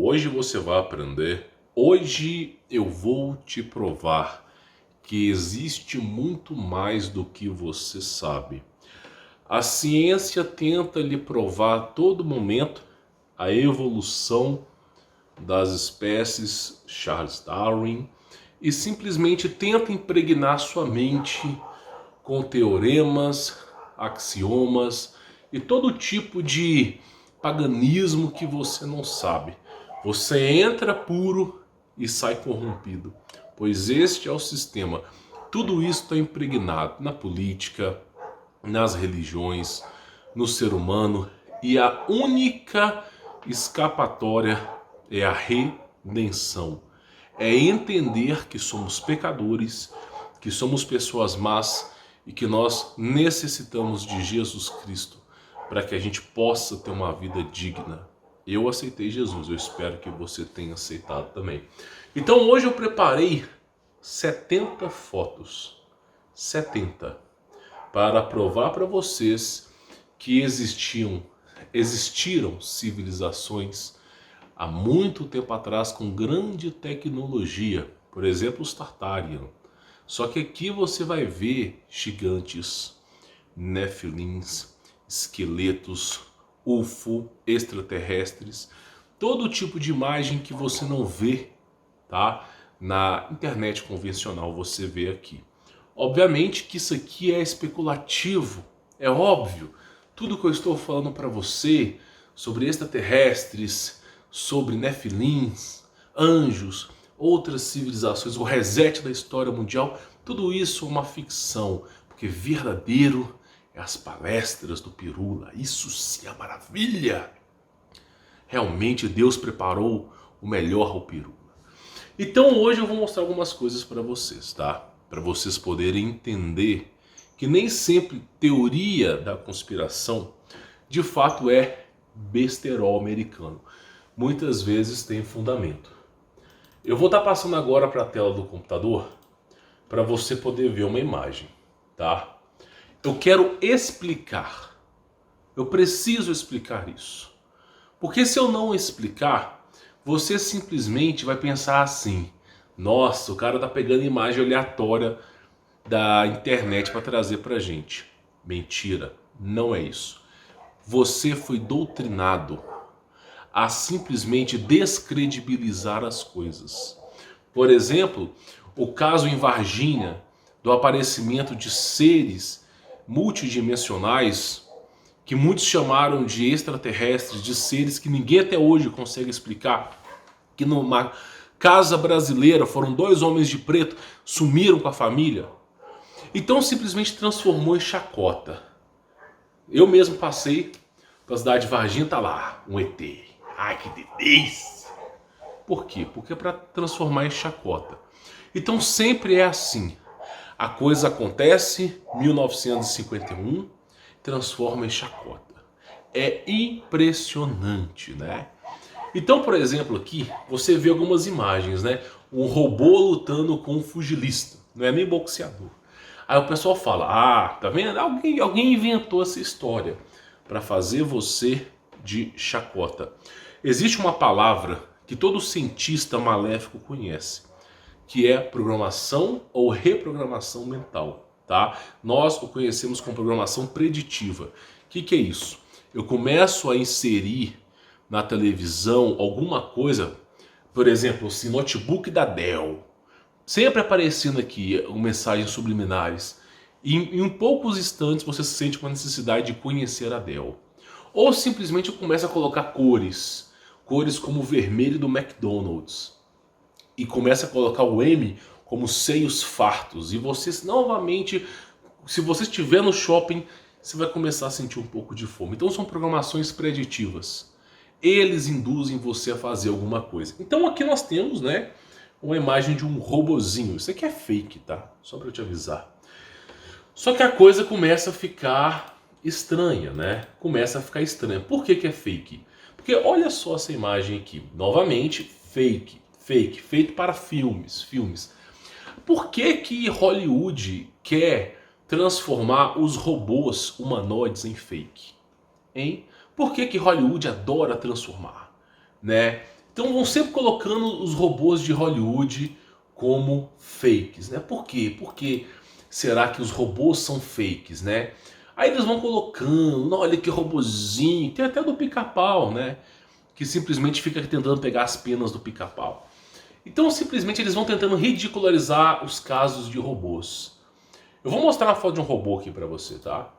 Hoje você vai aprender. Hoje eu vou te provar que existe muito mais do que você sabe. A ciência tenta lhe provar a todo momento a evolução das espécies, Charles Darwin, e simplesmente tenta impregnar sua mente com teoremas, axiomas e todo tipo de paganismo que você não sabe. Você entra puro e sai corrompido, pois este é o sistema. Tudo isso está impregnado na política, nas religiões, no ser humano, e a única escapatória é a redenção. É entender que somos pecadores, que somos pessoas más e que nós necessitamos de Jesus Cristo para que a gente possa ter uma vida digna. Eu aceitei Jesus, eu espero que você tenha aceitado também. Então hoje eu preparei 70 fotos, 70, para provar para vocês que existiram civilizações há muito tempo atrás com grande tecnologia, por exemplo os Tartarian. Só que aqui você vai ver gigantes, nefilins, esqueletos, UFO, extraterrestres, todo tipo de imagem que você não vê, tá? Na internet convencional você vê aqui. Obviamente que isso aqui é especulativo, é óbvio. Tudo que eu estou falando para você sobre extraterrestres, sobre nefilins, anjos, outras civilizações, o reset da história mundial, tudo isso é uma ficção, porque verdadeiro é as palestras do Pirula. Isso sim é maravilha! Realmente Deus preparou o melhor ao Pirula. Então hoje eu vou mostrar algumas coisas para vocês, tá? Para vocês poderem entender que nem sempre teoria da conspiração de fato é besterol americano. Muitas vezes tem fundamento. Eu vou estar passando agora para a tela do computador para você poder ver uma imagem, tá? Eu quero explicar. Eu preciso explicar isso. Porque se eu não explicar, você simplesmente vai pensar assim: nossa, o cara tá pegando imagem aleatória da internet para trazer pra gente. Mentira, não é isso. Você foi doutrinado a simplesmente descredibilizar as coisas. Por exemplo, o caso em Varginha do aparecimento de seres multidimensionais que muitos chamaram de extraterrestres, de seres que ninguém até hoje consegue explicar, que numa casa brasileira foram 2 homens de preto, sumiram com a família. Então simplesmente transformou em chacota. Eu mesmo passei pela cidade de Varginha, tá lá um ET. Ai, que delícia! Por quê? Porque é para transformar em chacota. Então sempre é assim. A coisa acontece, 1951, transforma em chacota. É impressionante, né? Então, por exemplo, aqui você vê algumas imagens, né? Um robô lutando com um pugilista, não é nem boxeador. Aí o pessoal fala: ah, tá vendo? Alguém inventou essa história para fazer você de chacota. Existe uma palavra que todo cientista maléfico conhece, que é programação ou reprogramação mental, tá? Nós o conhecemos como programação preditiva. O que é isso? Eu começo a inserir na televisão alguma coisa, por exemplo, assim, notebook da Dell, sempre aparecendo aqui mensagens subliminares, e em poucos instantes você se sente com a necessidade de conhecer a Dell. Ou simplesmente eu começo a colocar cores como o vermelho do McDonald's, e começa a colocar o M como seios fartos, e você novamente, se você estiver no shopping, você vai começar a sentir um pouco de fome. Então são programações preditivas. Eles induzem você a fazer alguma coisa. Então aqui nós temos, né, uma imagem de um robozinho. Isso aqui é fake, tá? Só para eu te avisar. Só que a coisa começa a ficar estranha, né? Começa a ficar estranha. Por que é fake? Porque olha só essa imagem aqui. Novamente, fake, feito para filmes. Por que Hollywood quer transformar os robôs humanoides em fake? Hein? Por que Hollywood adora transformar, né? Então vão sempre colocando os robôs de Hollywood como fakes, né? Por quê? Porque será que os robôs são fakes, né? Aí eles vão colocando, olha que robozinho, tem até do Pica-Pau, né? Que simplesmente fica tentando pegar as penas do Pica-Pau. Então simplesmente eles vão tentando ridicularizar os casos de robôs. Eu vou mostrar uma foto de um robô aqui pra você, tá?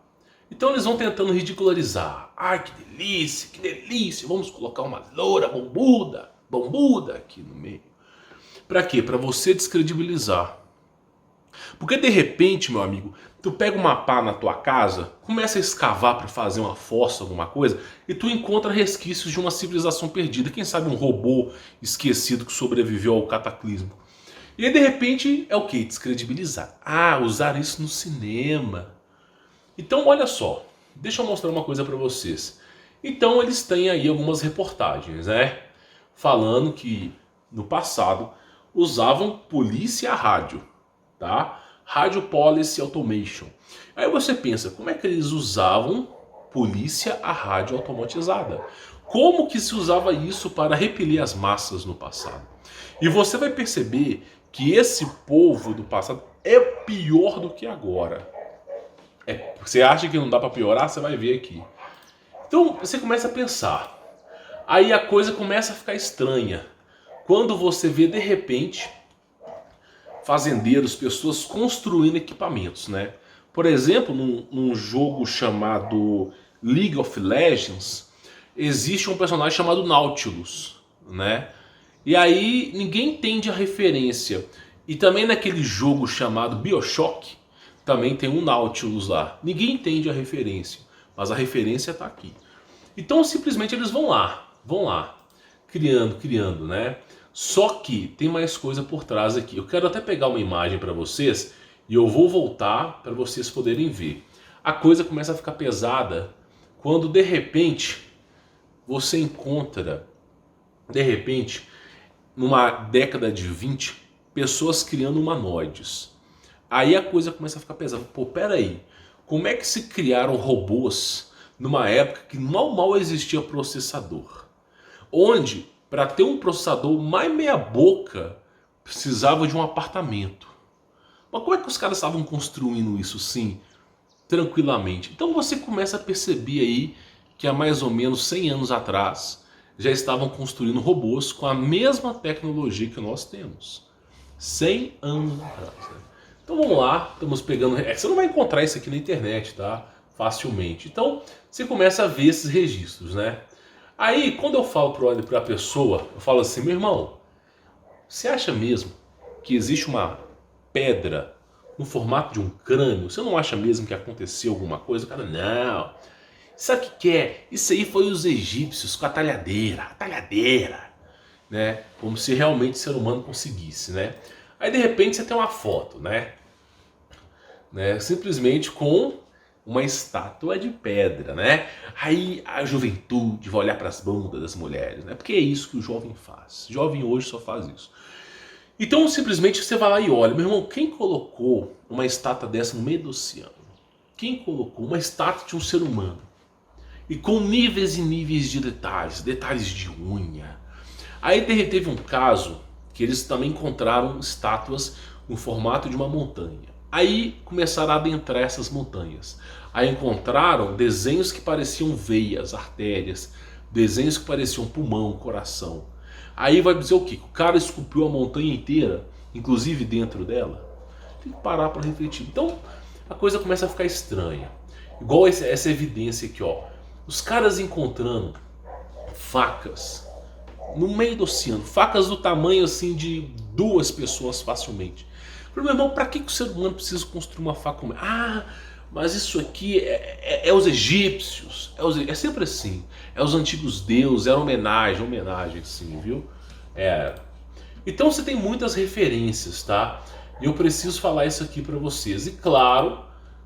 Então eles vão tentando ridicularizar. Ai, que delícia, que delícia. Vamos colocar uma loura bombuda aqui no meio. Pra quê? Pra você descredibilizar. Porque de repente, meu amigo, tu pega uma pá na tua casa, começa a escavar para fazer uma fossa, alguma coisa, e tu encontra resquícios de uma civilização perdida. Quem sabe um robô esquecido que sobreviveu ao cataclismo. E aí de repente é o que? Descredibilizar. Ah, usar isso no cinema. Então olha só, deixa eu mostrar uma coisa para vocês. Então eles têm aí algumas reportagens, né? Falando que no passado usavam polícia rádio, tá? Radio Policy Automation. Aí você pensa, como é que eles usavam polícia a rádio automatizada? Como que se usava isso para repelir as massas no passado? E você vai perceber que esse povo do passado é pior do que agora. Você acha que não dá para piorar? Você vai ver aqui. Então você começa a pensar. Aí a coisa começa a ficar estranha. Quando você vê de repente fazendeiros, pessoas construindo equipamentos, né? Por exemplo, num jogo chamado League of Legends, existe um personagem chamado Nautilus, né? E aí ninguém entende a referência. E também naquele jogo chamado BioShock, também tem um Nautilus lá. Ninguém entende a referência, mas a referência está aqui. Então simplesmente eles vão lá, criando, né? Só que tem mais coisa por trás aqui. Eu quero até pegar uma imagem para vocês e eu vou voltar para vocês poderem ver. A coisa começa a ficar pesada quando de repente você encontra, numa década de 20, pessoas criando humanoides. Aí a coisa começa a ficar pesada. Pô, peraí, como é que se criaram robôs numa época que mal existia processador? Onde, para ter um processador mais meia boca, precisava de um apartamento. Mas como é que os caras estavam construindo isso assim, tranquilamente? Então você começa a perceber aí que há mais ou menos 100 anos atrás já estavam construindo robôs com a mesma tecnologia que nós temos. 100 anos atrás, né? Então vamos lá, estamos pegando... Você não vai encontrar isso aqui na internet, tá? Facilmente. Então você começa a ver esses registros, né? Aí quando eu falo para a pessoa, eu falo assim, meu irmão, você acha mesmo que existe uma pedra no formato de um crânio? Você não acha mesmo que aconteceu alguma coisa? O cara, não. Sabe o que é? Isso aí foi os egípcios com a talhadeira, né? Como se realmente o ser humano conseguisse, né? Aí de repente você tem uma foto, né? Simplesmente com uma estátua de pedra, né? Aí a juventude vai olhar para as bundas das mulheres, né? Porque é isso que o jovem faz. O jovem hoje só faz isso. Então simplesmente você vai lá e olha, meu irmão, quem colocou uma estátua dessa no meio do oceano? Quem colocou uma estátua de um ser humano? E com níveis e níveis de detalhes de unha. Aí teve um caso que eles também encontraram estátuas no formato de uma montanha. Aí começaram a adentrar essas montanhas. Aí encontraram desenhos que pareciam veias, artérias, desenhos que pareciam pulmão, coração. Aí vai dizer o quê? O cara esculpiu a montanha inteira, inclusive dentro dela? Tem que parar para refletir. Então a coisa começa a ficar estranha. Igual essa evidência aqui, ó. Os caras encontrando facas no meio do oceano, facas do tamanho assim de 2 pessoas facilmente. Meu irmão, para que o ser humano precisa construir uma faca? Ah, mas isso aqui é os egípcios, é sempre assim, é os antigos deuses, é homenagem sim, viu? Então você tem muitas referências, tá? E eu preciso falar isso aqui para vocês. E claro,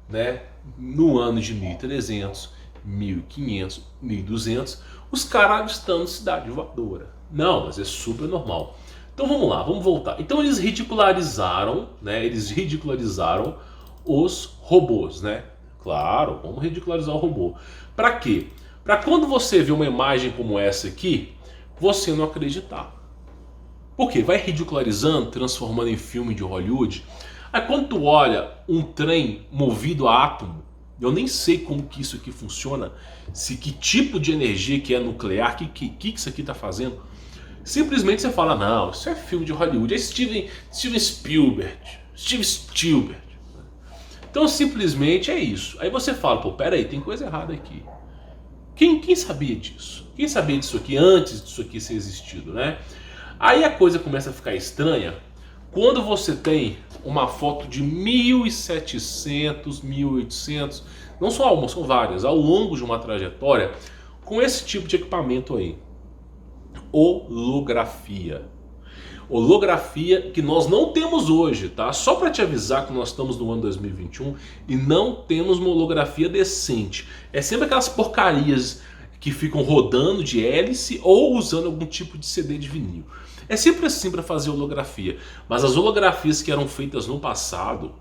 né, no ano de 1300, 1500, 1200, os caras avistando cidade voadora. Não, mas é super normal. Então vamos lá, vamos voltar. Então eles ridicularizaram, né? Eles ridicularizaram os robôs, né? Claro, vamos ridicularizar o robô. Para quê? Para quando você vê uma imagem como essa aqui, você não acreditar. Por quê? Vai ridicularizando, transformando em filme de Hollywood. Aí quando tu olha um trem movido a átomo, eu nem sei como que isso aqui funciona, se que tipo de energia que é nuclear, que isso aqui tá fazendo. Simplesmente você fala, não, isso é filme de Hollywood, é Steven Spielberg. Então simplesmente é isso. Aí você fala, pô, peraí, tem coisa errada aqui. Quem sabia disso? Quem sabia disso aqui antes disso aqui ser existido, né? Aí a coisa começa a ficar estranha quando você tem uma foto de 1700, 1800, não só uma, são várias, ao longo de uma trajetória, com esse tipo de equipamento aí. Holografia. Holografia que nós não temos hoje, tá? Só para te avisar que nós estamos no ano 2021 e não temos uma holografia decente. É sempre aquelas porcarias que ficam rodando de hélice ou usando algum tipo de CD de vinil. É sempre assim para fazer holografia. Mas as holografias que eram feitas no passado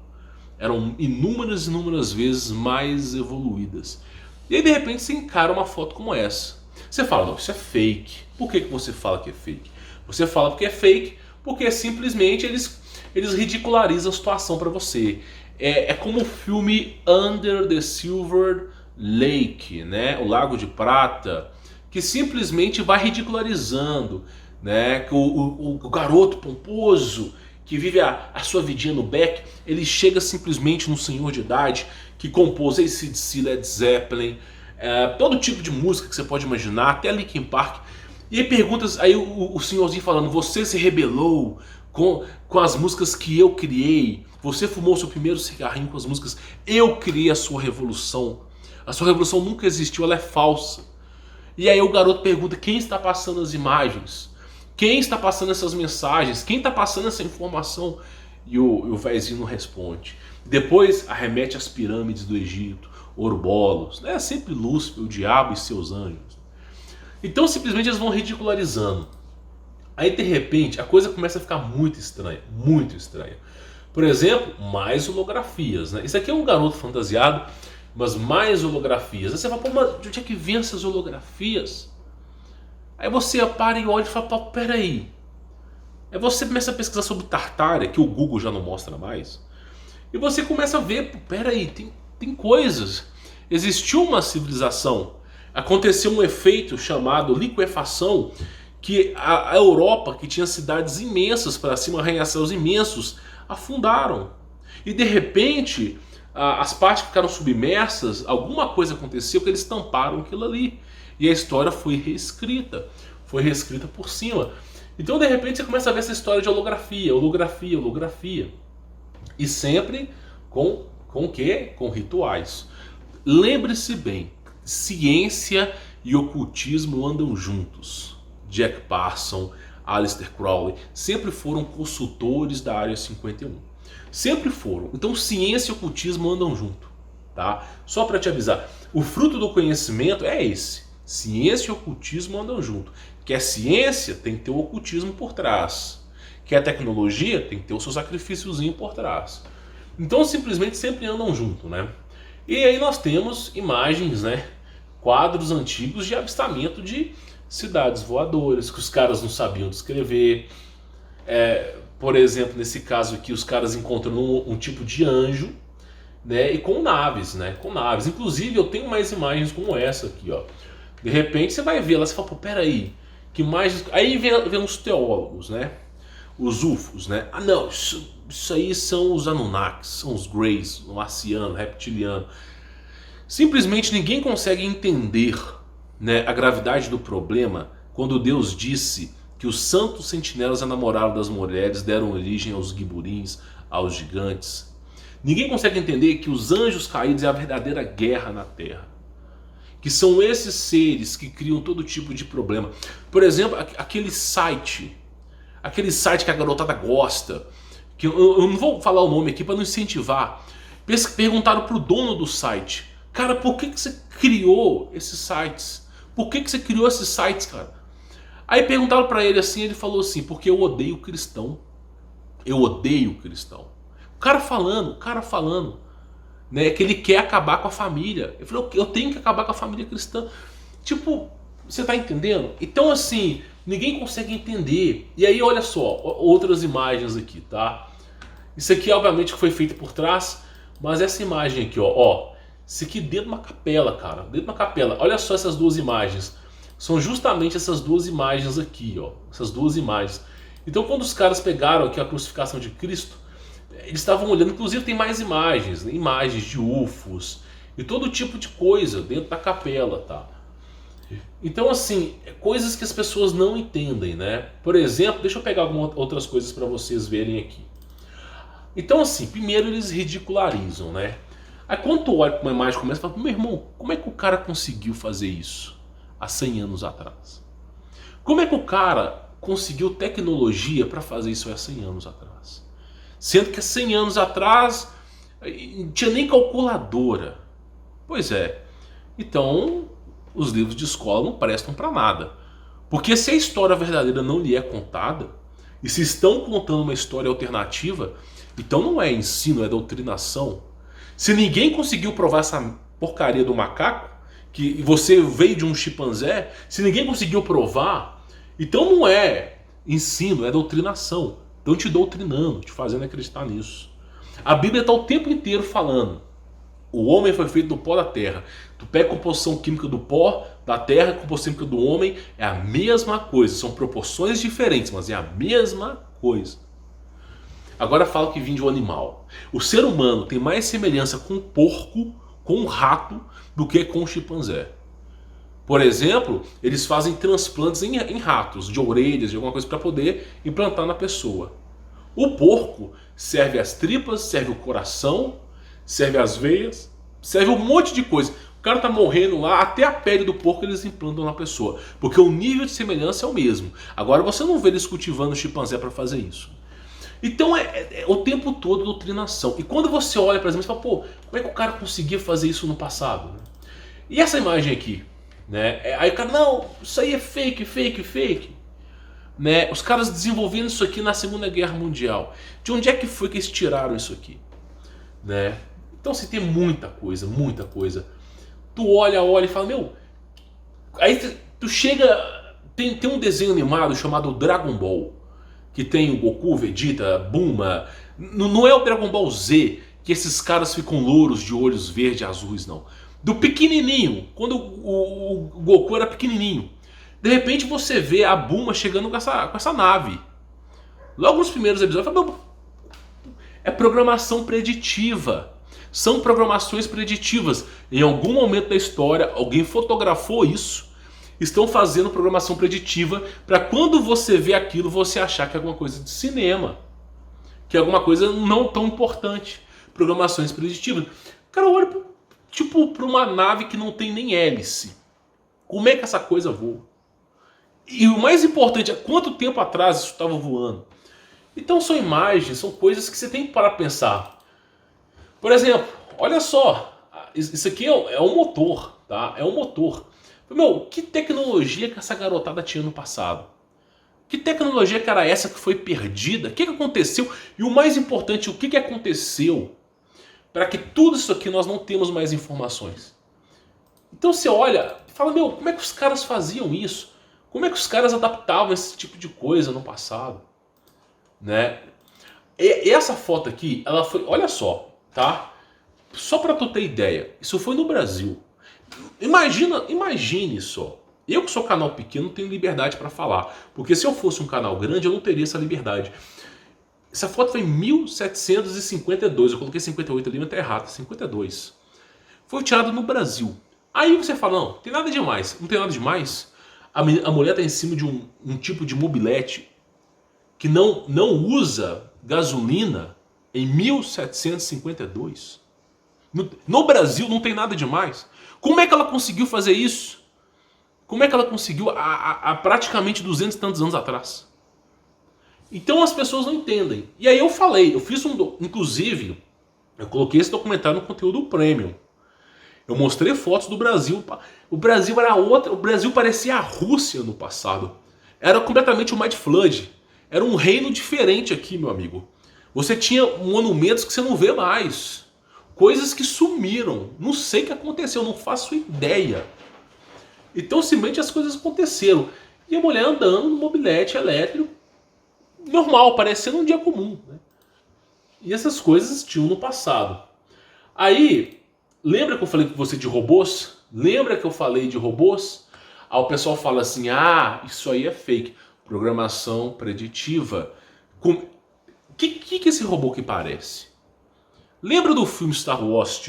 eram inúmeras vezes mais evoluídas. E aí de repente você encara uma foto como essa. Você fala, não, isso é fake. Por que você fala que é fake? Você fala porque é fake, porque simplesmente eles ridicularizam a situação para você. É como o filme Under the Silver Lake, né? O Lago de Prata, que simplesmente vai ridicularizando, né? Que o garoto pomposo que vive a sua vidinha no beck, ele chega simplesmente num senhor de idade que compôs AC/DC, Led Zeppelin, todo tipo de música que você pode imaginar, até Linkin Park. E aí perguntas, aí o senhorzinho falando, você se rebelou com as músicas que eu criei, você fumou seu primeiro cigarrinho com as músicas, eu criei a sua revolução nunca existiu, ela é falsa. E aí o garoto pergunta, quem está passando as imagens? Quem está passando essas mensagens? Quem está passando essa informação? E o véizinho não responde. Depois arremete às pirâmides do Egito, Orbolos, né? Sempre Lúcifer, o diabo e seus anjos. Então simplesmente eles vão ridicularizando. Aí de repente a coisa começa a ficar muito estranha, muito estranha. Por exemplo, mais holografias, né? Isso aqui é um garoto fantasiado, mas mais holografias. Aí você fala, pô, mas de onde é que vem essas holografias? Aí você para e olha e fala, pô, peraí. Aí você começa a pesquisar sobre Tartária, que o Google já não mostra mais. E você começa a ver, pô, peraí, tem coisas. Existiu uma civilização, aconteceu um efeito chamado liquefação, que a Europa, que tinha cidades imensas para cima, arranha-céus imensos, afundaram. E de repente, as partes que ficaram submersas, alguma coisa aconteceu que eles tamparam aquilo ali. E a história foi reescrita por cima. Então de repente você começa a ver essa história de holografia. E sempre com o quê? Com rituais. Lembre-se bem, ciência e ocultismo andam juntos. Jack Parsons, Aleister Crowley sempre foram consultores da Área 51. Sempre foram. Então ciência e ocultismo andam junto, tá? Só para te avisar, o fruto do conhecimento é esse. Ciência e ocultismo andam junto. Quer ciência, tem que ter o ocultismo por trás. Quer tecnologia, tem que ter o seu sacrifíciozinho por trás. Então simplesmente sempre andam junto, né? E aí nós temos imagens, né? Quadros antigos de avistamento de cidades voadoras, que os caras não sabiam descrever. Por exemplo, nesse caso aqui, os caras encontram um tipo de anjo, né? E com naves, né? Com naves. Inclusive eu tenho mais imagens como essa aqui, ó. De repente você vai ver lá, você fala, pô, peraí, que imagens... Aí vem os teólogos, né? Os UFOs, né? Ah não, isso aí são os Anunnakis, são os Greys, o marciano, reptiliano. Simplesmente ninguém consegue entender, né, a gravidade do problema quando Deus disse que os santos sentinelas enamoraram das mulheres, deram origem aos giburins, aos gigantes. Ninguém consegue entender que os anjos caídos é a verdadeira guerra na Terra. Que são esses seres que criam todo tipo de problema. Por exemplo, aquele site que a garotada gosta, que eu não vou falar o nome aqui para não incentivar. Perguntaram pro dono do site, cara, por que você criou esses sites? Por que você criou esses sites, cara? Aí perguntaram para ele assim, ele falou assim, porque eu odeio cristão. Eu odeio cristão. O cara falando, né, que ele quer acabar com a família. Ele falou, eu tenho que acabar com a família cristã. Tipo, você tá entendendo? Então assim, Ninguém consegue entender. E aí olha só, outras imagens aqui, tá? Isso aqui obviamente foi feito por trás, mas essa imagem aqui, ó, isso aqui dentro de uma capela, cara, dentro de uma capela. Olha só essas duas imagens. São justamente essas duas imagens aqui, ó, essas duas imagens. Então quando os caras pegaram aqui a crucificação de Cristo, eles estavam olhando, inclusive tem mais imagens, né? Imagens de UFOs e todo tipo de coisa dentro da capela, tá? Então assim, coisas que as pessoas não entendem, né? Por exemplo, deixa eu pegar algumas outras coisas para vocês verem aqui. Então assim, primeiro eles ridicularizam, né? Aí quando tu olha para uma imagem começa a falar, meu irmão, como é que o cara conseguiu fazer isso há 100 anos atrás? Como é que o cara conseguiu tecnologia para fazer isso há 100 anos atrás? Sendo que há 100 anos atrás não tinha nem calculadora. Pois é. Então, os livros de escola não prestam para nada. Porque se a história verdadeira não lhe é contada, e se estão contando uma história alternativa, então não é ensino, é doutrinação. Se ninguém conseguiu provar essa porcaria do macaco, que você veio de um chimpanzé, se ninguém conseguiu provar, então não é ensino, é doutrinação. Estão te doutrinando, te fazendo acreditar nisso. A Bíblia está o tempo inteiro falando. O homem foi feito do pó da terra. Tu pega a composição química do pó, da terra, a composição química do homem, é a mesma coisa. São proporções diferentes, mas é a mesma coisa. Agora fala que vem de um animal. O ser humano tem mais semelhança com um porco, com um rato, do que com um chimpanzé. Por exemplo, eles fazem transplantes em ratos, de orelhas, de alguma coisa para poder implantar na pessoa. O porco serve as tripas, serve o coração, serve as veias, serve um monte de coisa. O cara tá morrendo lá, até a pele do porco eles implantam na pessoa. Porque o nível de semelhança é o mesmo. Agora você não vê eles cultivando chimpanzé para fazer isso. Então é o tempo todo doutrinação. E quando você olha, por exemplo, você fala, pô, como é que o cara conseguia fazer isso no passado? E essa imagem aqui? Né? Aí o cara, não, isso aí é fake, fake, fake. Né? Os caras desenvolvendo isso aqui na Segunda Guerra Mundial. De onde é que foi que eles tiraram isso aqui? Né? Então assim, tem muita coisa, muita coisa. Tu olha e fala, meu... Aí tu chega... Tem um desenho animado chamado Dragon Ball, que tem o Goku, Vegeta, Bulma. Não é o Dragon Ball Z, que esses caras ficam louros de olhos verdes e azuis, não. Do pequenininho, quando o Goku era pequenininho. De repente você vê a Bulma chegando com essa nave. Logo nos primeiros episódios, é programação preditiva. São programações preditivas. Em algum momento da história, alguém fotografou isso. Estão fazendo programação preditiva para quando você vê aquilo, você achar que é alguma coisa de cinema. Que é alguma coisa não tão importante. Programações preditivas. O cara olha para uma nave que não tem nem hélice. Como é que essa coisa voa? E o mais importante é quanto tempo atrás isso estava voando. Então são imagens, são coisas que você tem que parar para pensar. Por exemplo, olha só. Isso aqui é um motor, tá? É um motor. Meu, que tecnologia que essa garotada tinha no passado? Que tecnologia que era essa que foi perdida? O que aconteceu? E o mais importante, o que aconteceu para que tudo isso aqui nós não temos mais informações? Então você olha e fala, meu, como é que os caras faziam isso? Como é que os caras adaptavam esse tipo de coisa no passado? Né? E essa foto aqui, ela foi, olha só, tá? Só para tu ter ideia, isso foi no Brasil. Imagine só. Eu que sou canal pequeno não tenho liberdade para falar. Porque se eu fosse um canal grande eu não teria essa liberdade. Essa foto foi em 1752. Eu coloquei 58 ali, mas tá errado. 52. Foi tirada no Brasil. Aí você fala, não, tem nada demais. Não tem nada demais. A mulher tá em cima de um tipo de mobilete que não usa gasolina em 1752. No Brasil não tem nada demais. Como é que ela conseguiu fazer isso? Como é que ela conseguiu há praticamente 200 e tantos anos atrás? Então as pessoas não entendem. E aí eu falei, eu fiz inclusive, eu coloquei esse documentário no conteúdo premium. Eu mostrei fotos do Brasil. O Brasil era outra, o Brasil parecia a Rússia no passado. Era completamente o Mad Flood. Era um reino diferente aqui, meu amigo. Você tinha monumentos que você não vê mais. Coisas que sumiram. Não sei o que aconteceu, não faço ideia. Então simplesmente as coisas aconteceram. e a mulher andando no mobilete elétrico, normal, parecendo um dia comum, né? E essas coisas tinham no passado. Aí, lembra que eu falei com você de robôs? Lembra que eu falei de robôs? Aí o pessoal fala assim, ah, isso aí é fake. Programação preditiva. Que esse robô que parece? Lembra do filme Star Wars,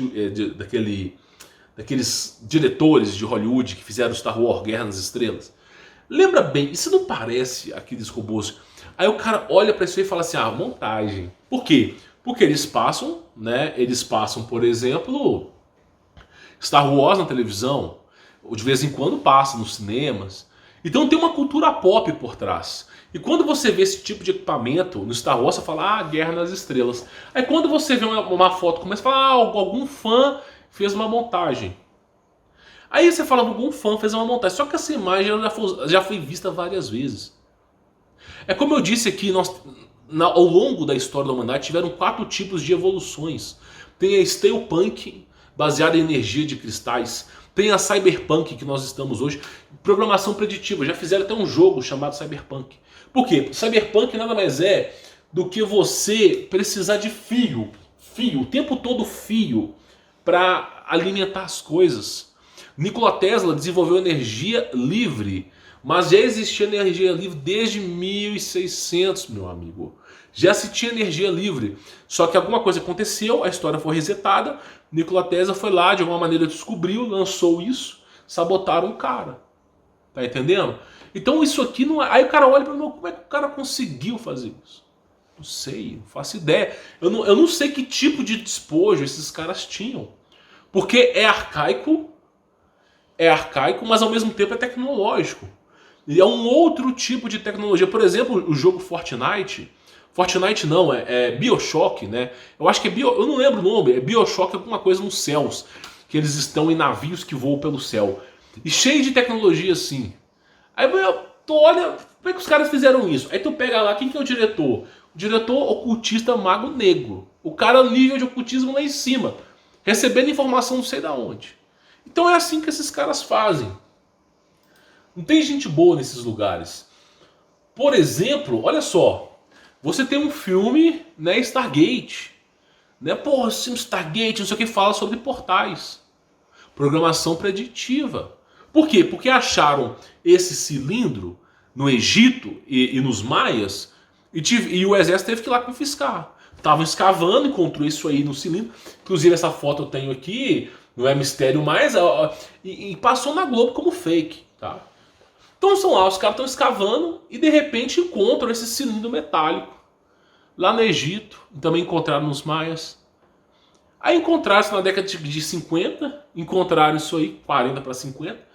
daqueles diretores de Hollywood que fizeram Star Wars Guerra nas Estrelas? Lembra bem, isso não parece aqueles robôs? Aí o cara olha pra isso aí e fala assim, ah, montagem. Por quê? Porque eles passam, né? Eles passam, por exemplo, Star Wars na televisão, ou de vez em quando passa nos cinemas. Então tem uma cultura pop por trás. E quando você vê esse tipo de equipamento no Star Wars, você fala, ah, Guerra nas Estrelas. Aí quando você vê uma foto, começa a falar, ah, algum fã fez uma montagem. Aí você fala, algum fã fez uma montagem. Só que essa imagem já foi vista várias vezes. É como eu disse aqui, ao longo da história da humanidade tiveram 4 tipos de evoluções. Tem a Steelpunk, baseada em energia de cristais. Tem a Cyberpunk, que nós estamos hoje. Programação preditiva. Já fizeram até um jogo chamado Cyberpunk. Por quê? Cyberpunk nada mais é do que você precisar de fio. Fio, o tempo todo fio, para alimentar as coisas. Nikola Tesla desenvolveu energia livre. Mas já existia energia livre desde 1600, meu amigo. Já se tinha energia livre. Só que alguma coisa aconteceu, a história foi resetada. Nikola Tesla foi lá, de alguma maneira descobriu, lançou isso, sabotaram o cara. Tá entendendo? Então isso aqui não é... Aí o cara olha para mim, como é que o cara conseguiu fazer isso? Não sei, não faço ideia. Eu não sei que tipo de despojo esses caras tinham. Porque é arcaico, mas ao mesmo tempo é tecnológico. E é um outro tipo de tecnologia. Por exemplo, o jogo Fortnite. Fortnite não, é BioShock, né? Eu acho que é eu não lembro o nome, é BioShock alguma coisa nos céus. Que eles estão em navios que voam pelo céu. E cheio de tecnologia assim. Aí tu olha, como é que os caras fizeram isso? Aí tu pega lá, quem que é o diretor? O diretor ocultista Mago Negro. O cara nível de ocultismo lá em cima. Recebendo informação não sei da onde. Então é assim que esses caras fazem. Não tem gente boa nesses lugares. Por exemplo, olha só. Você tem um filme, né, Stargate. Né? Porra, esse filme Stargate, não sei o que, fala sobre portais. Programação preditiva. Por quê? Porque acharam esse cilindro no Egito e nos Maias e o exército teve que ir lá confiscar. Estavam escavando, encontrou isso aí no cilindro. Inclusive essa foto eu tenho aqui, não é mistério mais, e passou na Globo como fake, tá? Então são lá, os caras estão escavando e de repente encontram esse cilindro metálico. Lá no Egito, também encontraram nos Maias. Aí encontraram isso na década de 50, encontraram isso aí, 40 para 50.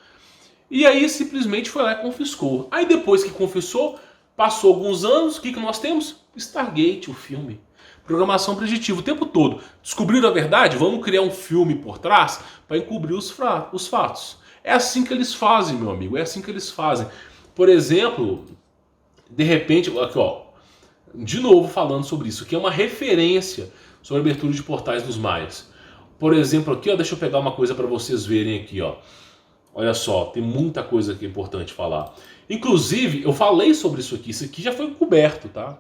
E aí simplesmente foi lá e confiscou. Aí depois que confiscou, passou alguns anos, o que nós temos? Stargate, o filme. Programação preditiva o tempo todo. Descobriram a verdade? Vamos criar um filme por trás para encobrir os fatos. É assim que eles fazem, meu amigo. É assim que eles fazem. Por exemplo, de repente, aqui ó, de novo falando sobre isso, que é uma referência sobre a abertura de portais dos Maias. Por exemplo, aqui ó, deixa eu pegar uma coisa para vocês verem aqui, ó. Olha só, tem muita coisa que é importante falar. Inclusive, eu falei sobre isso aqui já foi encoberto, tá?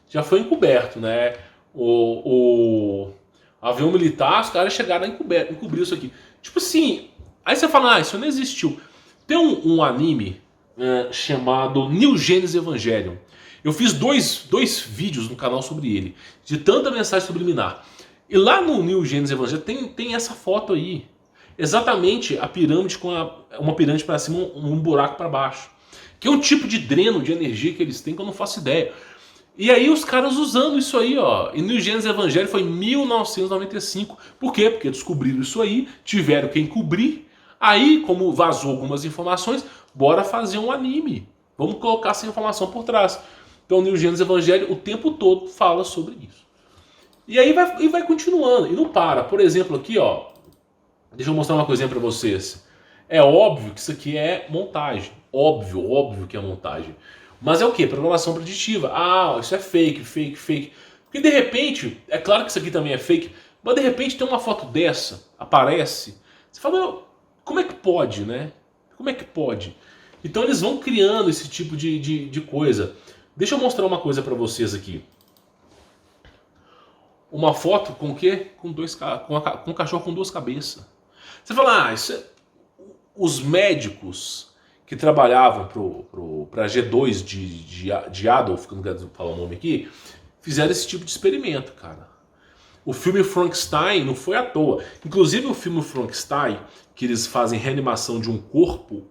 Já foi encoberto, né? O avião militar, os caras chegaram a encobrir isso aqui. Tipo assim, aí você fala, ah, isso não existiu. Tem um anime chamado New Genesis Evangelion. Eu fiz dois vídeos no canal sobre ele, de tanta mensagem subliminar. E lá no New Genesis Evangelion tem essa foto aí. Exatamente a pirâmide com uma pirâmide para cima, um buraco para baixo. Que é um tipo de dreno de energia que eles têm que eu não faço ideia. E aí os caras usando isso aí, ó. E New Genesis Evangelion foi em 1995. Por quê? Porque descobriram isso aí, tiveram quem cobrir. Aí, como vazou algumas informações, bora fazer um anime. Vamos colocar essa informação por trás. Então, New Genesis Evangelion o tempo todo fala sobre isso. E aí vai continuando. E não para. Por exemplo, aqui, ó. Deixa eu mostrar uma coisinha pra vocês. É óbvio que isso aqui é montagem. Óbvio que é montagem. Mas é o quê? Programação preditiva. Ah, isso é fake. Porque de repente, é claro que isso aqui também é fake, mas de repente tem uma foto dessa, aparece. Você fala, como é que pode, né? Como é que pode? Então eles vão criando esse tipo de coisa. Deixa eu mostrar uma coisa para vocês aqui. Uma foto com o quê? Com um cachorro com duas cabeças. Você fala, os médicos que trabalhavam para G2 de Adolf, que eu não quero falar o nome aqui, fizeram esse tipo de experimento, cara. O filme Frankenstein não foi à toa. Inclusive o filme Frankenstein, que eles fazem reanimação de um corpo,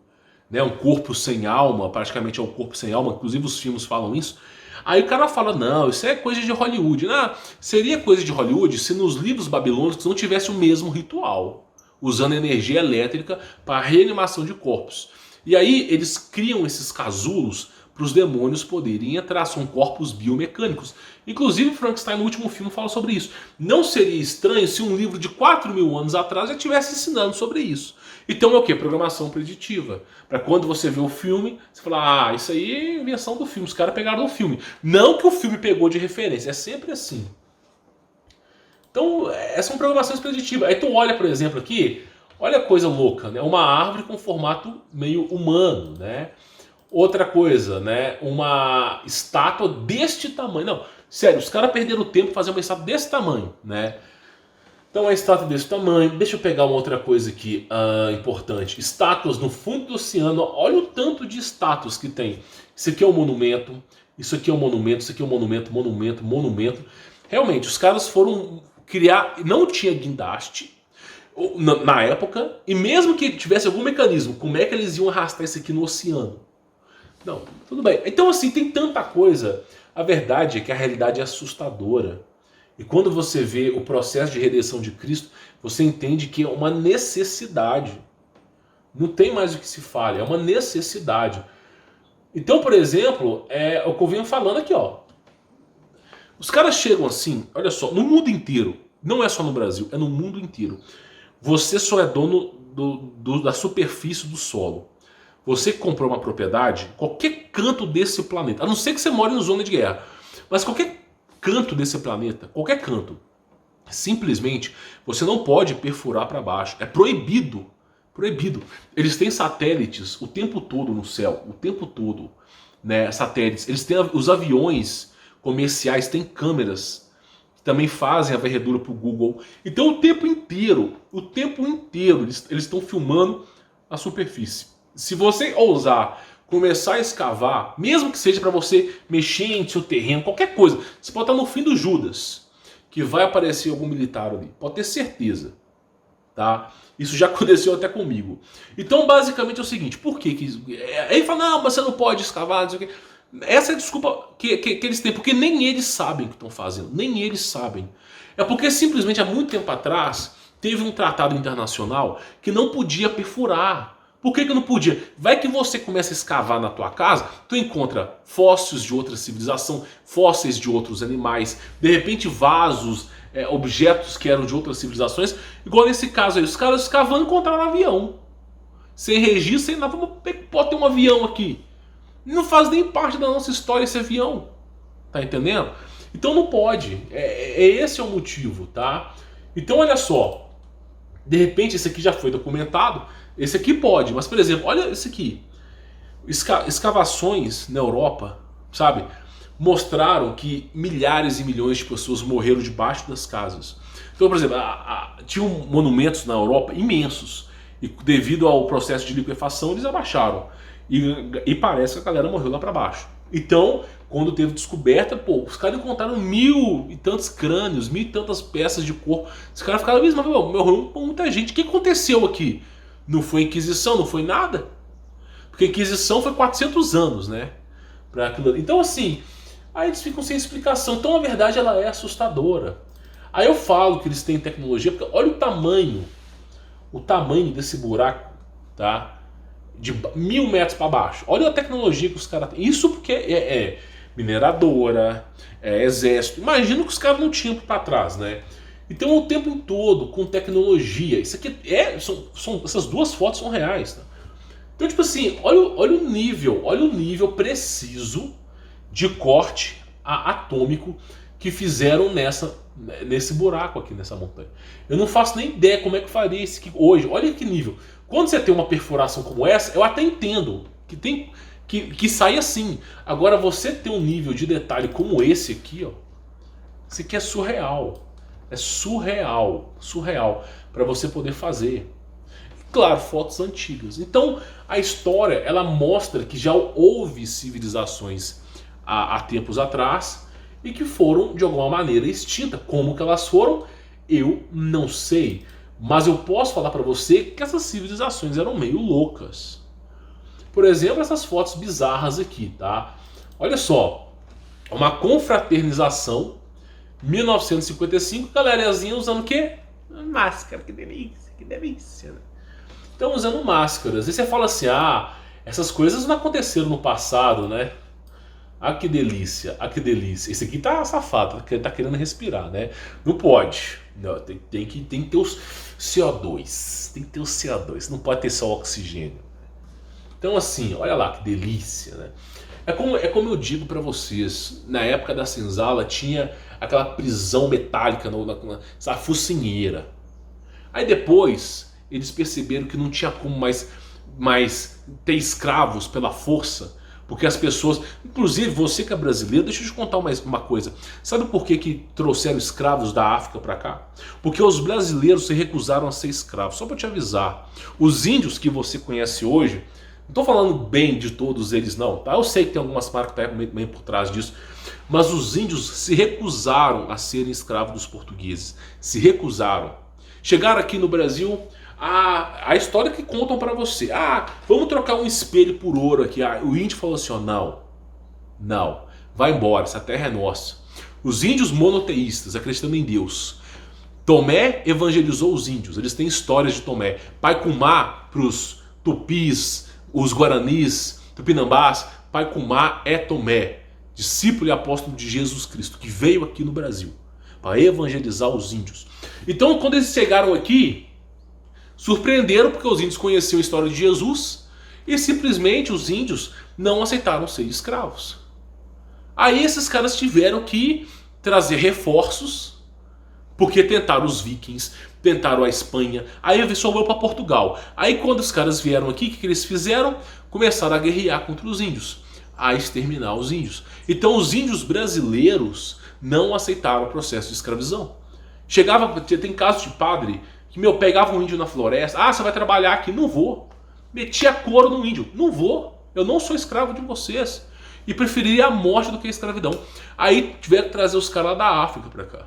né, um corpo sem alma, praticamente é um corpo sem alma, inclusive os filmes falam isso. Aí o cara fala, não, isso é coisa de Hollywood. Não, seria coisa de Hollywood se nos livros babilônicos não tivesse o mesmo ritual, usando energia elétrica para reanimação de corpos. E aí eles criam esses casulos para os demônios poderem entrar, são corpos biomecânicos. Inclusive Frankenstein no último filme fala sobre isso. Não seria estranho se um livro de 4.000 anos atrás já estivesse ensinando sobre isso. Então é o que? Programação preditiva. Para quando você vê o filme, você fala, isso aí é invenção do filme, os caras pegaram do filme. Não que o filme pegou de referência, é sempre assim. Então, essas são programações preditivas. Aí tu olha, por exemplo, aqui, olha a coisa louca, né? Uma árvore com formato meio humano, né? Outra coisa, né? Uma estátua deste tamanho. Não, sério, os caras perderam tempo fazer uma estátua desse tamanho, né? Então a estátua desse tamanho. Deixa eu pegar uma outra coisa aqui importante. Estátuas no fundo do oceano. Olha o tanto de estátuas que tem. Isso aqui é um monumento. Isso aqui é um monumento. Isso aqui é um monumento, monumento, monumento. Realmente, os caras foram criar... Não tinha guindaste na época. E mesmo que tivesse algum mecanismo, como é que eles iam arrastar isso aqui no oceano? Não, tudo bem. Então assim, tem tanta coisa. A verdade é que a realidade é assustadora. E quando você vê o processo de redenção de Cristo, você entende que é uma necessidade. Não tem mais o que se fale, é uma necessidade. Então, por exemplo, é o que eu venho falando aqui, ó. Os caras chegam assim, olha só, no mundo inteiro, não é só no Brasil, é no mundo inteiro. Você só é dono da superfície do solo. Você que comprou uma propriedade, qualquer canto desse planeta, a não ser que você mora em zona de guerra, mas qualquer canto desse planeta, qualquer canto, simplesmente você não pode perfurar para baixo. É proibido. Proibido. Eles têm satélites o tempo todo no céu, o tempo todo, né? Satélites. Eles têm os aviões comerciais, têm câmeras que também fazem a varredura para o Google. Então o tempo inteiro eles estão filmando a superfície. Se você ousar começar a escavar, mesmo que seja para você mexer em seu terreno, qualquer coisa, você pode estar no fim do Judas, que vai aparecer algum militar ali, pode ter certeza, tá? Isso já aconteceu até comigo. Então basicamente é o seguinte, por que aí fala, não, mas você não pode escavar, não sei o quê. Essa é a desculpa que eles têm, porque nem eles sabem o que estão fazendo, nem eles sabem. É porque simplesmente há muito tempo atrás teve um tratado internacional que não podia perfurar. Por que não podia? Vai que você começa a escavar na tua casa, tu encontra fósseis de outra civilização, fósseis de outros animais, de repente vasos, objetos que eram de outras civilizações. Igual nesse caso aí, os caras escavando encontraram um avião. Sem registro, sem nada, pode ter um avião aqui. Não faz nem parte da nossa história esse avião. Tá entendendo? Então não pode. Esse é o motivo, tá? Então olha só. De repente esse aqui já foi documentado. Esse aqui pode, mas por exemplo, olha esse aqui. Escavações na Europa, sabe? Mostraram que milhares e milhões de pessoas morreram debaixo das casas. Então, por exemplo, tinham monumentos na Europa imensos. E devido ao processo de liquefação, eles abaixaram. E parece que a galera morreu lá para baixo. Então, quando teve descoberta, os caras encontraram 1.000 e tantos crânios, 1.000 e tantas peças de corpo. Os caras ficaram mesmo, morreu muita gente. O que aconteceu aqui? Não foi Inquisição, não foi nada. Porque a Inquisição foi 400 anos, né? Pra aquilo ali. Então assim, aí eles ficam sem explicação. Então a verdade ela é assustadora. Aí eu falo que eles têm tecnologia, porque olha o tamanho desse buraco, tá? De 1.000 metros para baixo. Olha a tecnologia que os caras têm. Isso porque é mineradora, é exército. Imagina que os caras não tinham para trás, né? Então o tempo todo com tecnologia. Isso aqui essas duas fotos são reais, tá? Então tipo assim, olha o nível preciso de corte atômico que fizeram nesse buraco aqui, nessa montanha. Eu não faço nem ideia como é que faria isso aqui hoje. Olha que nível. Quando você tem uma perfuração como essa, eu até entendo. que sai assim. Agora você ter um nível de detalhe como esse aqui, ó, isso aqui é surreal. É surreal, surreal para você poder fazer. Claro, fotos antigas. Então a história ela mostra que já houve civilizações há tempos atrás e que foram de alguma maneira extintas. Como que elas foram? Eu não sei. Mas eu posso falar para você que essas civilizações eram meio loucas. Por exemplo, essas fotos bizarras aqui, tá? Olha só, uma confraternização, 1955, galerazinha usando o quê? Máscara, que delícia, né? Então usando máscaras. E você fala assim, ah, essas coisas não aconteceram no passado, né? Ah, que delícia, ah, que delícia. Esse aqui tá safado, tá querendo respirar, né? Não pode. Não, tem que ter os CO2. Tem que ter o CO2, não pode ter só oxigênio. Então assim, olha lá que delícia, né? É como eu digo pra vocês, na época da senzala tinha aquela prisão metálica, essa focinheira. Aí depois eles perceberam que não tinha como mais ter escravos pela força, porque as pessoas, inclusive você que é brasileiro, deixa eu te contar uma coisa. Sabe por que trouxeram escravos da África pra cá? Porque os brasileiros se recusaram a ser escravos. Só pra te avisar, os índios que você conhece hoje, não tô falando bem de todos eles não, tá? Eu sei que tem algumas marcas que estão meio por trás disso, mas os índios se recusaram a serem escravos dos portugueses. Se recusaram. Chegaram aqui no Brasil, a história que contam pra você. Ah, vamos trocar um espelho por ouro aqui. Ah, o índio falou assim, ó, não, vai embora, essa terra é nossa. Os índios monoteístas, acreditando em Deus. Tomé evangelizou os índios, eles têm histórias de Tomé. Pacumá pros tupis, os guaranis, tupinambás, Pacumá é Tomé, discípulo e apóstolo de Jesus Cristo, que veio aqui no Brasil para evangelizar os índios. Então quando eles chegaram aqui, surpreenderam porque os índios conheciam a história de Jesus e simplesmente os índios não aceitaram ser escravos. Aí esses caras tiveram que trazer reforços, porque tentaram os vikings, tentaram a Espanha, aí sobrou para Portugal. Aí quando os caras vieram aqui, o que eles fizeram? Começaram a guerrear contra os índios, a exterminar os índios. Então os índios brasileiros não aceitaram o processo de escravidão. Chegava, tem casos de padre que pegava um índio na floresta, ah, você vai trabalhar aqui, não vou. Metia couro no índio, não vou, eu não sou escravo de vocês. E preferiria a morte do que a escravidão. Aí tiveram que trazer os caras lá da África para cá.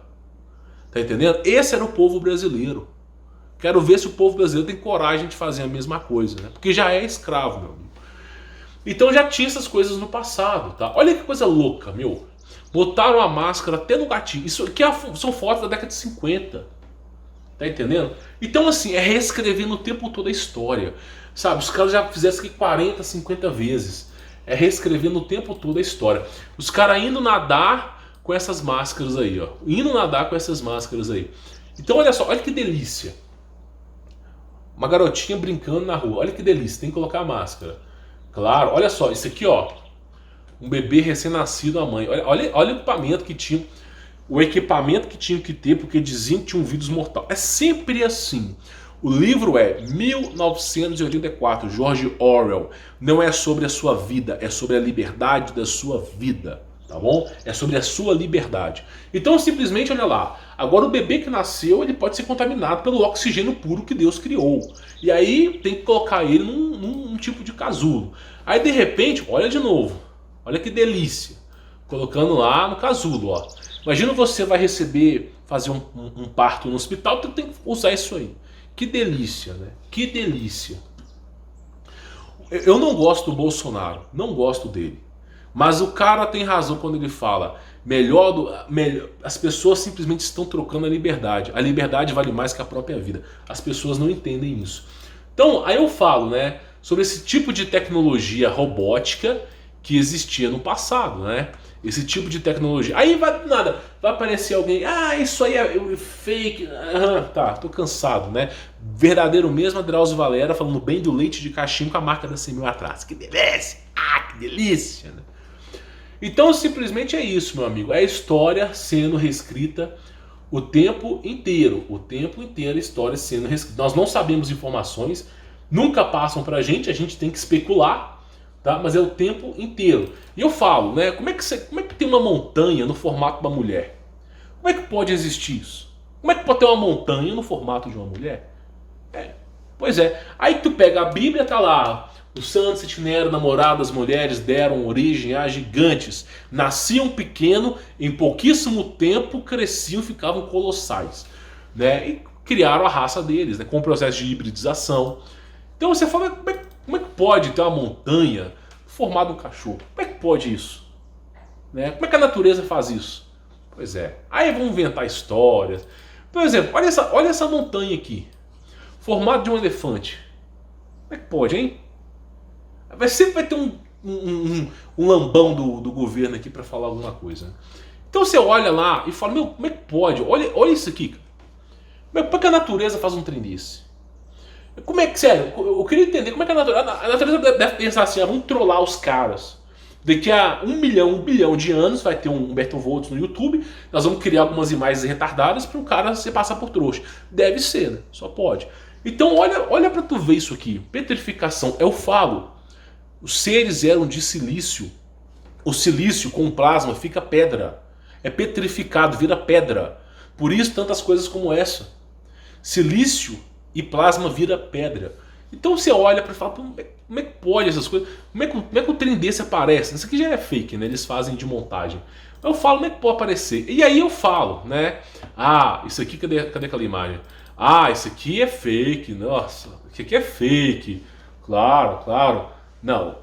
Tá entendendo? Esse era o povo brasileiro. Quero ver se o povo brasileiro tem coragem de fazer a mesma coisa, né? Porque já é escravo, meu amigo. Então já tinha essas coisas no passado, tá? Olha que coisa louca, meu. Botaram a máscara até no gatinho. Isso aqui são fotos da década de 50. Tá entendendo? Então assim, é reescrevendo o tempo todo a história. Sabe, os caras já fizeram isso aqui 40, 50 vezes. É reescrevendo o tempo todo a história. Os caras indo nadar com essas máscaras aí, ó. Indo nadar com essas máscaras aí. Então olha só, olha que delícia. Uma garotinha brincando na rua. Olha que delícia, tem que colocar a máscara. Claro, olha só, isso aqui, ó. Um bebê recém-nascido, a mãe. Olha o equipamento que tinha. O equipamento que tinha que ter, porque diziam que tinha um vírus mortal. É sempre assim. O livro é 1984, George Orwell. Não é sobre a sua vida, é sobre a liberdade da sua vida. Tá bom? É sobre a sua liberdade. Então simplesmente, olha lá. Agora o bebê que nasceu, ele pode ser contaminado pelo oxigênio puro que Deus criou. E aí tem que colocar ele num tipo de casulo. Aí de repente, olha de novo. Olha que delícia. Colocando lá no casulo, ó. Imagina você vai fazer um parto no hospital, tu tem que usar isso aí. Que delícia, né? Que delícia. Eu não gosto do Bolsonaro, não gosto dele. Mas o cara tem razão quando ele fala as pessoas simplesmente estão trocando a liberdade. A liberdade vale mais que a própria vida. As pessoas não entendem isso. Então, aí eu falo, né, sobre esse tipo de tecnologia robótica que existia no passado, né? Esse tipo de tecnologia. Aí vai aparecer alguém, ah, isso aí é fake. Tá, tô cansado, né? Verdadeiro mesmo, a Drauzio Varela falando bem do leite de cachimbo com a marca da 100 mil atrás. Que delícia! Ah, que delícia! Né? Então simplesmente é isso, meu amigo. É a história sendo reescrita o tempo inteiro. O tempo inteiro a história sendo reescrita. Nós não sabemos informações, nunca passam pra gente, a gente tem que especular. tá? Mas é o tempo inteiro. E eu falo, né? Como é que tem uma montanha no formato de uma mulher? Como é que pode existir isso? Como é que pode ter uma montanha no formato de uma mulher? Pois é. Aí tu pega a Bíblia, tá lá. Os santos tiveram namoradas, mulheres deram origem a gigantes. Nasciam pequeno, em pouquíssimo tempo cresciam, ficavam colossais, né? E criaram a raça deles, né? Com o processo de hibridização. Então você fala, como é que pode ter uma montanha formada um cachorro? Como é que pode isso? Né? Como é que a natureza faz isso? Pois é. Aí vão inventar histórias. Por exemplo, olha essa montanha aqui. Formato de um elefante. Como é que pode, hein? Sempre vai ter um lambão do governo aqui para falar alguma coisa. Né? Então você olha lá e fala, meu, como é que pode? Olha isso aqui. Como é que a natureza faz um trem desse? Como é que, sério, eu queria entender como é que a natureza deve pensar assim, vamos trollar os caras. Daqui a 1 bilhão de anos vai ter um Humberto Volts no YouTube, nós vamos criar algumas imagens retardadas para o cara se passar por trouxa. Deve ser, né? Só pode. Então olha para tu ver isso aqui. Petrificação, eu falo. Os seres eram de silício. O silício com plasma fica pedra. É petrificado, vira pedra. Por isso tantas coisas como essa. Silício e plasma vira pedra. Então você olha para falar, como é que pode essas coisas? Como é que o trem desse aparece? Isso aqui já é fake, né? Eles fazem de montagem. Eu falo, como é que pode aparecer? E aí eu falo, né? Ah, isso aqui, cadê aquela imagem? Ah, isso aqui é fake, nossa, isso aqui é fake. Claro. Não,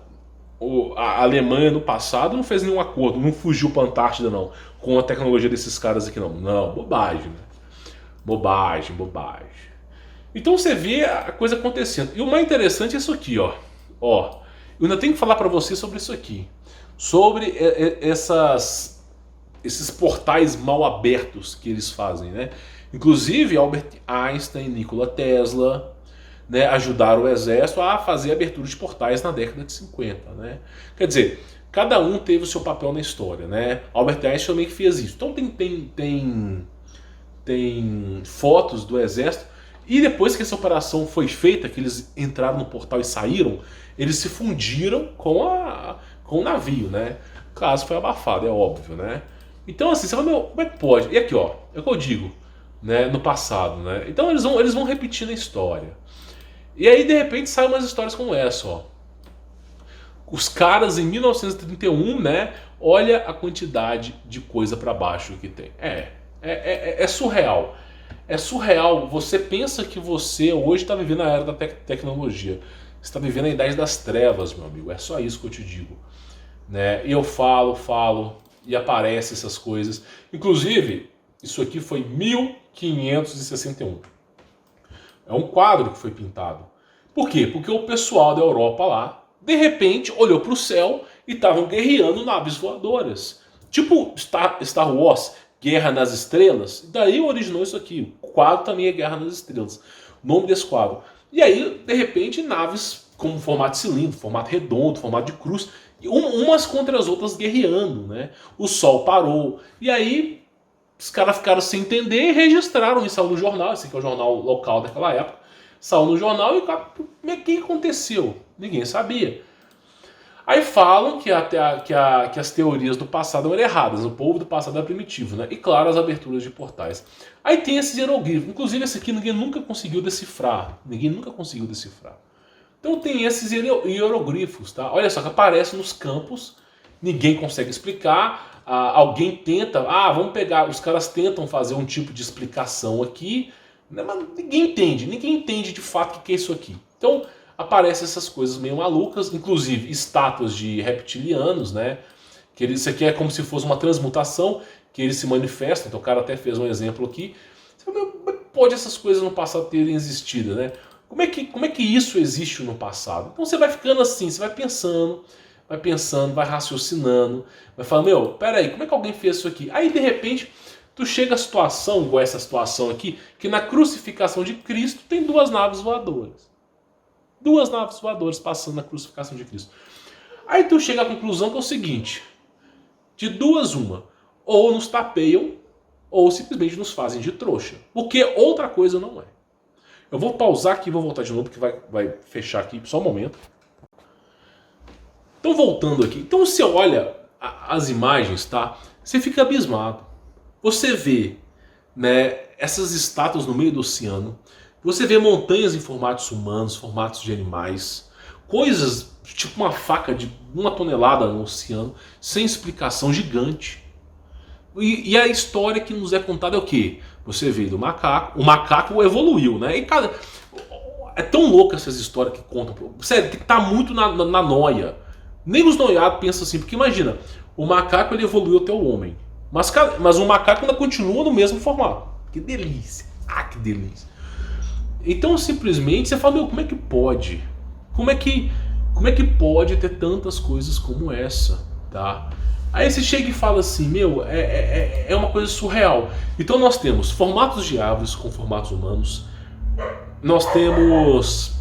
a Alemanha no passado não fez nenhum acordo, não fugiu para a Antártida não, com a tecnologia desses caras aqui não. Não, bobagem, né? Bobagem. Então você vê a coisa acontecendo. E o mais interessante é isso aqui, ó. Eu ainda tenho que falar para você sobre isso aqui. Sobre esses portais mal abertos que eles fazem, né? Inclusive Albert Einstein, Nikola Tesla, né, ajudaram o exército a fazer abertura de portais na década de 50, né? Quer dizer, cada um teve o seu papel na história, né? Albert Einstein também fez isso. Então tem fotos do exército. E depois que essa operação foi feita, que eles entraram no portal e saíram, eles se fundiram com o navio, né? O caso foi abafado, é óbvio, né? Então assim, você fala, meu, como é que pode? E aqui, ó, é o que eu digo, né, no passado, né? Então eles vão repetindo a história. E aí de repente saem umas histórias como essa, ó. Os caras em 1931, né? Olha a quantidade de coisa para baixo que tem. É surreal. É surreal. Você pensa que você hoje está vivendo a era da tecnologia. Você está vivendo a idade das trevas, meu amigo. É só isso que eu te digo. Né? E eu falo, e aparecem essas coisas. Inclusive, isso aqui foi 1561. É um quadro que foi pintado. Por quê? Porque o pessoal da Europa lá, de repente, olhou para o céu e estavam guerreando naves voadoras. Tipo Star Wars, Guerra nas Estrelas. Daí originou isso aqui. O quadro também é Guerra nas Estrelas. O nome desse quadro. E aí, de repente, naves com formato de cilindro, formato redondo, formato de cruz, umas contra as outras guerreando, né? O sol parou. E aí, os caras ficaram sem entender e registraram isso no jornal. Esse aqui é o jornal local daquela época. Saiu no jornal e o que aconteceu? Ninguém sabia. Aí falam que as teorias do passado eram erradas, o povo do passado era primitivo, né? E claro, as aberturas de portais. Aí tem esses hieroglifos, inclusive esse aqui ninguém nunca conseguiu decifrar. Então tem esses hieroglifos, tá? Olha só, que aparecem nos campos, ninguém consegue explicar, alguém tenta, vamos pegar, os caras tentam fazer um tipo de explicação aqui, né? Mas ninguém entende de fato o que é isso aqui. Então aparecem essas coisas meio malucas, inclusive estátuas de reptilianos, né? Que isso aqui é como se fosse uma transmutação, que eles se manifestam. Então o cara até fez um exemplo aqui. Como é que pode essas coisas no passado terem existido, né? Como é que isso existe no passado? Então você vai ficando assim, você vai pensando, vai raciocinando, vai falando, meu, peraí, como é que alguém fez isso aqui? Aí de repente tu chega a situação, igual essa situação aqui, que na crucificação de Cristo tem duas naves voadoras. Duas naves voadoras passando na crucificação de Cristo. Aí tu chega à conclusão que é o seguinte: de duas uma, ou nos tapeiam, ou simplesmente nos fazem de trouxa. Porque outra coisa não é. Eu vou pausar aqui e vou voltar de novo, porque vai fechar aqui só um momento. Então voltando aqui, então você olha as imagens, tá? Você fica abismado. Você vê, né, essas estátuas no meio do oceano. Você vê montanhas em formatos humanos, formatos de animais. Coisas tipo uma faca de 1 tonelada no oceano, sem explicação, gigante. E a história que nos é contada é o quê? Você vê do macaco, o macaco evoluiu, né? E cara, é tão louco essas histórias que contam. Sério, que tá muito na noia. Nem os noiados pensam assim, porque imagina, o macaco ele evoluiu até o homem. Mas o macaco ainda continua no mesmo formato. Que delícia. Ah, que delícia. Então simplesmente você fala, meu, como é que pode? Como é que pode ter tantas coisas como essa, tá? Aí você chega e fala assim, meu, é uma coisa surreal. Então nós temos formatos de árvores com formatos humanos. Nós temos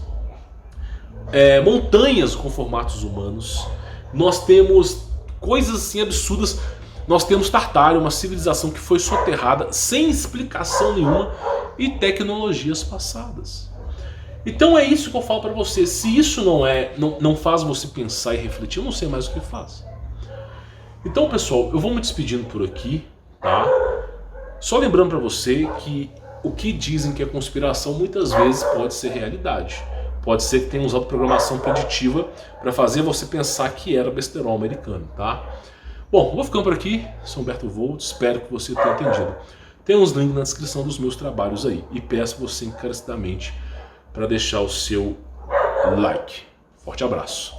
montanhas com formatos humanos. Nós temos coisas assim absurdas. Nós temos Tartária, uma civilização que foi soterrada sem explicação nenhuma, e tecnologias passadas. Então é isso que eu falo para você. Se isso não faz você pensar e refletir, eu não sei mais o que faz. Então, pessoal, eu vou me despedindo por aqui, tá? Só lembrando para você que o que dizem que é conspiração muitas vezes pode ser realidade. Pode ser que tenha usado programação preditiva para fazer você pensar que era besterol americano, tá? Bom, vou ficando por aqui. Sou Humberto Volt, espero que você tenha entendido. Tem uns links na descrição dos meus trabalhos aí. E peço você encarecidamente para deixar o seu like. Forte abraço.